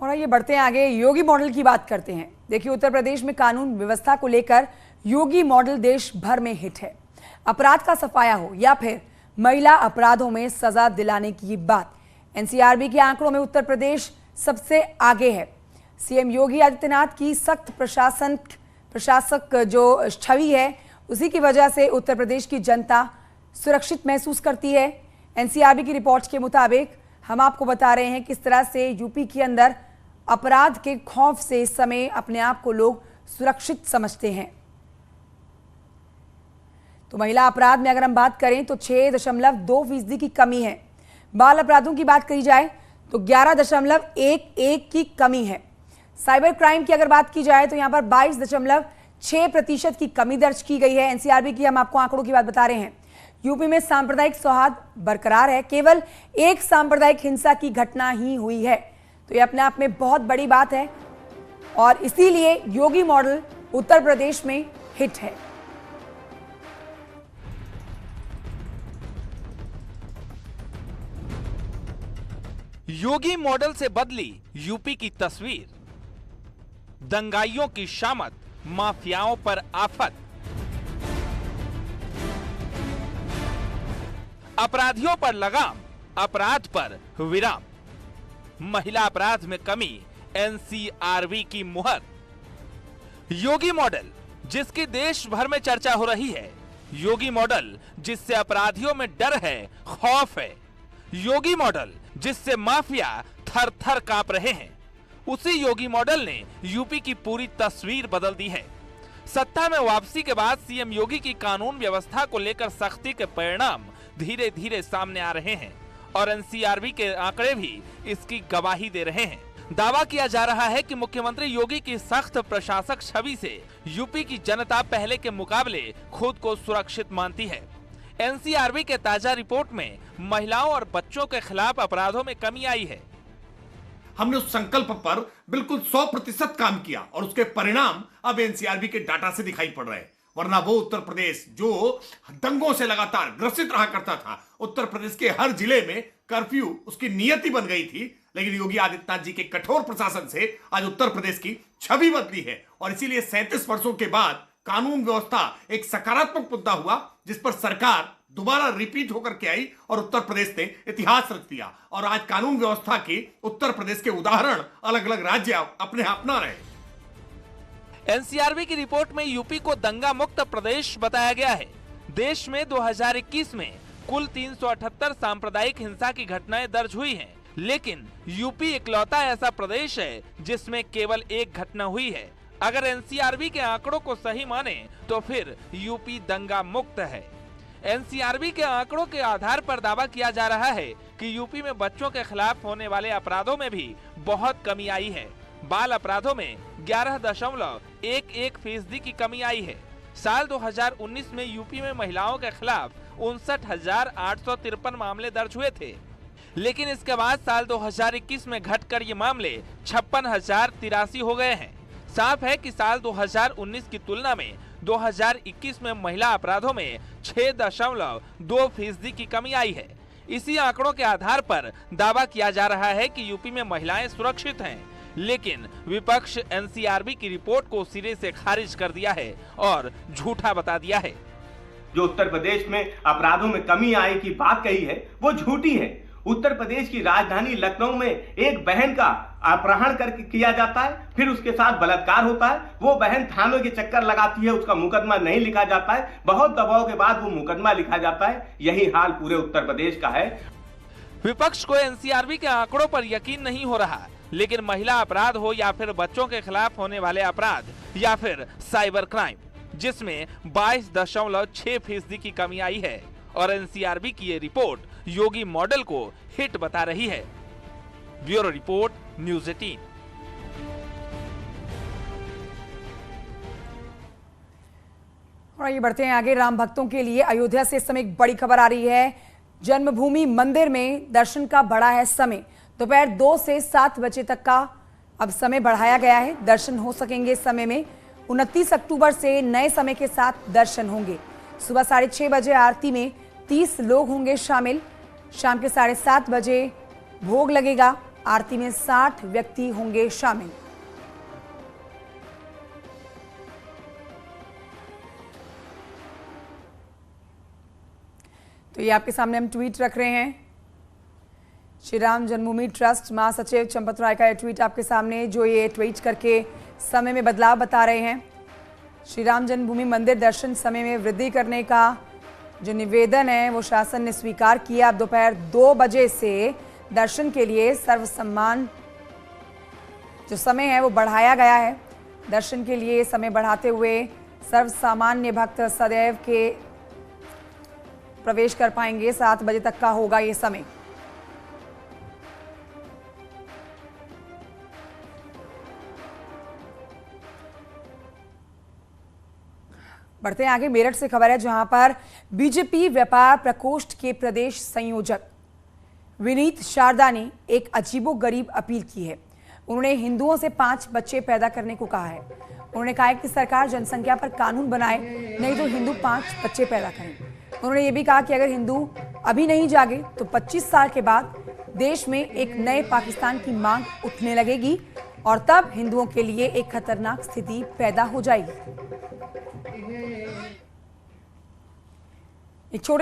और आइए बढ़ते हैं आगे, योगी मॉडल की बात करते हैं। देखिए, उत्तर प्रदेश में कानून व्यवस्था को लेकर योगी मॉडल देश भर में हिट है। अपराध का सफाया हो या फिर महिला अपराधों में सजा दिलाने की बात, एनसीआरबी के आंकड़ों में उत्तर प्रदेश सबसे आगे है। सीएम योगी आदित्यनाथ की सख्त प्रशासक जो छवि है, उसी की वजह से उत्तर प्रदेश की जनता सुरक्षित महसूस करती है। एनसीआरबी की रिपोर्ट के मुताबिक हम आपको बता रहे हैं किस तरह से यूपी के अंदर अपराध के खौफ से इस समय अपने आप को लोग सुरक्षित समझते हैं। तो महिला अपराध में अगर हम बात करें तो 6.2% की कमी है। बाल अपराधों की बात करी जाए तो 11.11 की कमी है। साइबर क्राइम की अगर बात की जाए तो यहां पर 22.6% की कमी दर्ज की गई है। एनसीआरबी की हम आपको आंकड़ों की बात बता रहे हैं। यूपी में सांप्रदायिक सौहार्द बरकरार है, केवल एक सांप्रदायिक हिंसा की घटना ही हुई है। तो ये अपने आप में बहुत बड़ी बात है और इसीलिए योगी मॉडल उत्तर प्रदेश में हिट है। योगी मॉडल से बदली यूपी की तस्वीर, दंगाइयों की शामत, माफियाओं पर आफत, अपराधियों पर लगाम, अपराध पर विराम, महिला अपराध में कमी, एनसीआरबी की मुहर। योगी मॉडल जिसकी देश भर में चर्चा हो रही है, योगी मॉडल जिससे अपराधियों में डर है, खौफ है, योगी मॉडल जिससे माफिया थर थर कांप रहे हैं, उसी योगी मॉडल ने यूपी की पूरी तस्वीर बदल दी है। सत्ता में वापसी के बाद सीएम योगी की कानून व्यवस्था को लेकर सख्ती के परिणाम धीरे धीरे सामने आ रहे हैं और एनसीआरबी के आंकड़े भी इसकी गवाही दे रहे हैं। दावा किया जा रहा है कि मुख्यमंत्री योगी की सख्त प्रशासक छवि से यूपी की जनता पहले के मुकाबले खुद को सुरक्षित मानती है। एनसीआरबी के ताजा रिपोर्ट में महिलाओं और बच्चों के खिलाफ अपराधों में कमी आई है। हमने उस संकल्प पर बिल्कुल 100% काम किया और उसके परिणाम अब एनसीआरबी के डाटा से दिखाई पड़ रहे हैं। वरना वो उत्तर प्रदेश जो दंगों से लगातार ग्रसित रहा करता था, उत्तर प्रदेश के हर जिले में कर्फ्यू उसकी नियति बन गई थी। लेकिन योगी आदित्यनाथ जी के कठोर प्रशासन से आज उत्तर प्रदेश की छवि बदली है और इसीलिए 37 वर्षों के बाद कानून व्यवस्था एक सकारात्मक मुद्दा हुआ, जिस पर सरकार दोबारा रिपीट होकर के आई और उत्तर प्रदेश ने इतिहास रच दिया। और आज कानून व्यवस्था के उत्तर प्रदेश के उदाहरण अलग अलग राज्य अपने अपना रहे। एनसीआरबी की रिपोर्ट में यूपी को दंगा मुक्त प्रदेश बताया गया है। देश में 2021 में कुल 378 सांप्रदायिक हिंसा की घटनाएं दर्ज हुई हैं, लेकिन यूपी इकलौता ऐसा प्रदेश है जिसमें केवल एक घटना हुई है। अगर एनसीआरबी के आंकड़ों को सही माने तो फिर यूपी दंगा मुक्त है। एनसीआरबी के आंकड़ों के आधार पर दावा किया जा रहा है कि यूपी में बच्चों के खिलाफ होने वाले अपराधों में भी बहुत कमी आई है। बाल अपराधों में 11.11% की कमी आई है। साल 2019 में यूपी में महिलाओं के खिलाफ 59,853 मामले दर्ज हुए थे, लेकिन इसके बाद साल 2021 में घटकर ये मामले 56,083 हो गए हैं। साफ है कि साल 2019 की तुलना में 2021 में महिला अपराधों में 6.2% की कमी आई है। इसी आंकड़ों के आधार पर दावा किया जा रहा है कि यूपी में महिलाएं सुरक्षित हैं, लेकिन विपक्ष एनसीआरबी की रिपोर्ट को सिरे से खारिज कर दिया है और झूठा बता दिया है। जो उत्तर प्रदेश में अपराधों में कमी आई की बात कही है वो झूठी है। उत्तर प्रदेश की राजधानी लखनऊ में एक बहन का अपहरण करके किया जाता है, फिर उसके साथ बलात्कार होता है, वो बहन थानों के चक्कर लगाती है, उसका मुकदमा नहीं लिखा जाता है, बहुत दबाव के बाद वो मुकदमा लिखा जाता है। यही हाल पूरे उत्तर प्रदेश का है। विपक्ष को एनसीआरबी के आंकड़ों पर यकीन नहीं हो रहा, लेकिन महिला अपराध हो या फिर बच्चों के खिलाफ होने वाले अपराध या फिर साइबर क्राइम, जिसमें 22.6% की कमी आई है और एनसीआरबी की ये रिपोर्ट योगी मॉडल को हिट बता रही है। Bureau report, news 18। और ये बढ़ते हैं आगे। राम भक्तों के लिए अयोध्या से इस समय एक बड़ी खबर आ रही है। जन्मभूमि मंदिर में दर्शन का बढ़ा है समय। दोपहर 2 से 7 बजे तक का अब समय बढ़ाया गया है। दर्शन हो सकेंगे इस समय में। 29 अक्टूबर से नए समय के साथ दर्शन होंगे। सुबह 6:30 बजे आरती में 30 लोग होंगे शामिल। शाम के 7:30 बजे भोग लगेगा आरती में 60 व्यक्ति होंगे शामिल। तो ये आपके सामने हम ट्वीट रख रहे हैं। श्री राम जन्मभूमि ट्रस्ट महासचिव चंपत राय का ये ट्वीट आपके सामने, जो ये ट्वीट करके समय में बदलाव बता रहे हैं। श्री राम जन्मभूमि मंदिर दर्शन समय में वृद्धि करने का जो निवेदन है वो शासन ने स्वीकार किया। अब दोपहर 2 बजे से दर्शन के लिए सर्वसम्मान जो समय है वो बढ़ाया गया है। दर्शन के लिए समय बढ़ाते हुए सर्वसामान्य भक्त सदैव के प्रवेश कर पाएंगे। 7 बजे तक का होगा ये समय। बढ़ते हैं आगे। मेरठ से खबर है, जहां पर बीजेपी व्यापार प्रकोष्ठ के प्रदेश संयोजक विनीत शारदा ने एक अजीबोगरीब अपील की है। उन्होंने हिंदुओं से 5 बच्चे पैदा करने को कहा है। उन्होंने कहा है कि सरकार जनसंख्या पर कानून बनाए, नहीं तो हिंदू 5 बच्चे पैदा करें। उन्होंने ये भी कहा कि अगर हिंदू अभी नहीं जागे तो 25 साल के बाद देश में एक नए पाकिस्तान की मांग उठने लगेगी और तब हिंदुओं के लिए एक खतरनाक स्थिति पैदा हो जाएगी। एक छोटे